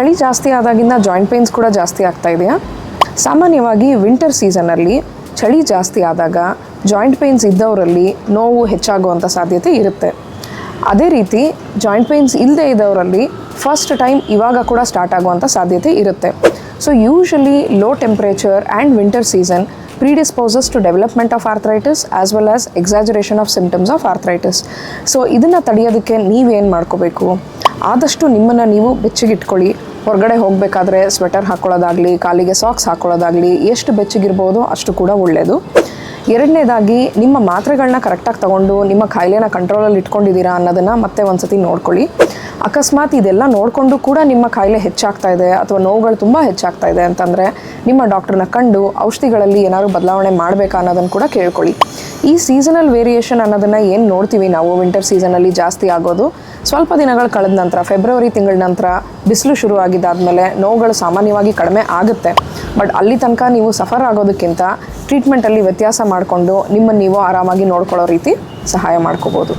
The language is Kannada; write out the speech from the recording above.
ಚಳಿ ಜಾಸ್ತಿ ಆದಾಗಿಂದ ಜಾಯಿಂಟ್ ಪೇನ್ಸ್ ಕೂಡ ಜಾಸ್ತಿ ಆಗ್ತಾ ಇದೆಯಾ? ಸಾಮಾನ್ಯವಾಗಿ ವಿಂಟರ್ ಸೀಸನಲ್ಲಿ ಚಳಿ ಜಾಸ್ತಿ ಆದಾಗ ಜಾಯಿಂಟ್ ಪೇನ್ಸ್ ಇದ್ದವರಲ್ಲಿ ನೋವು ಹೆಚ್ಚಾಗುವಂಥ ಸಾಧ್ಯತೆ ಇರುತ್ತೆ. ಅದೇ ರೀತಿ ಜಾಯಿಂಟ್ ಪೇನ್ಸ್ ಇಲ್ಲದೆ ಇದ್ದವರಲ್ಲಿ ಫಸ್ಟ್ ಟೈಮ್ ಇವಾಗ ಕೂಡ ಸ್ಟಾರ್ಟ್ ಆಗುವಂಥ ಸಾಧ್ಯತೆ ಇರುತ್ತೆ. So usually low temperature and winter season predisposes to development of arthritis as well as exaggeration of symptoms of arthritis. So ಇದನ್ನು ತಡೆಯೋದಕ್ಕೆ ನೀವೇನು ಮಾಡ್ಕೋಬೇಕು? ಆದಷ್ಟು ನಿಮ್ಮನ್ನು ನೀವು ಬೆಚ್ಚಗಿಟ್ಕೊಳ್ಳಿ. ಹೊರಗಡೆ ಹೋಗಬೇಕಾದ್ರೆ ಸ್ವೆಟರ್ ಹಾಕ್ಕೊಳ್ಳೋದಾಗಲಿ, ಕಾಲಿಗೆ ಸಾಕ್ಸ್ ಹಾಕ್ಕೊಳ್ಳೋದಾಗಲಿ, ಎಷ್ಟು ಬೆಚ್ಚಗಿರ್ಬೋದೋ ಅಷ್ಟು ಕೂಡ ಒಳ್ಳೆಯದು. ಎರಡನೇದಾಗಿ, ನಿಮ್ಮ ಮಾತ್ರೆಗಳನ್ನ ಕರೆಕ್ಟಾಗಿ ತೊಗೊಂಡು ನಿಮ್ಮ ಕಾಯಿಲೆನ ಕಂಟ್ರೋಲಲ್ಲಿ ಇಟ್ಕೊಂಡಿದ್ದೀರಾ ಅನ್ನೋದನ್ನು ಮತ್ತೆ ಒಂದು ಸತಿ ನೋಡ್ಕೊಳ್ಳಿ. ಅಕಸ್ಮಾತ್ ಇದೆಲ್ಲ ನೋಡಿಕೊಂಡು ಕೂಡ ನಿಮ್ಮ ಕಾಯಿಲೆ ಹೆಚ್ಚಾಗ್ತಾ ಇದೆ ಅಥವಾ ನೋವುಗಳು ತುಂಬ ಹೆಚ್ಚಾಗ್ತಾ ಇದೆ ಅಂತಂದರೆ ನಿಮ್ಮ ಡಾಕ್ಟ್ರನ್ನ ಕಂಡು ಔಷಧಿಗಳಲ್ಲಿ ಏನಾದರೂ ಬದಲಾವಣೆ ಮಾಡಬೇಕಾ ಅನ್ನೋದನ್ನು ಕೂಡ ಕೇಳ್ಕೊಳ್ಳಿ. ಈ ಸೀಸನಲ್ ವೇರಿಯೇಷನ್ ಅನ್ನೋದನ್ನು ಏನು ನೋಡ್ತೀವಿ ನಾವು ವಿಂಟರ್ ಸೀಸನಲ್ಲಿ ಜಾಸ್ತಿ ಆಗೋದು, ಸ್ವಲ್ಪ ದಿನಗಳು ಕಳೆದ ನಂತರ ಫೆಬ್ರವರಿ ತಿಂಗಳ ನಂತರ ಬಿಸಿಲು ಶುರು ಆಗಿದ್ದಾದಮೇಲೆ ನೋವುಗಳು ಸಾಮಾನ್ಯವಾಗಿ ಕಡಿಮೆ ಆಗುತ್ತೆ. ಬಟ್ ಅಲ್ಲಿ ತನಕ ನೀವು ಸಫರ್ ಆಗೋದಕ್ಕಿಂತ ಟ್ರೀಟ್ಮೆಂಟಲ್ಲಿ ವ್ಯತ್ಯಾಸ ಮಾಡಿಕೊಂಡು ನಿಮ್ಮನ್ನು ನೀವು ಆರಾಮಾಗಿ ನೋಡ್ಕೊಳ್ಳೋ ರೀತಿ ಸಹಾಯ ಮಾಡ್ಕೋಬೋದು.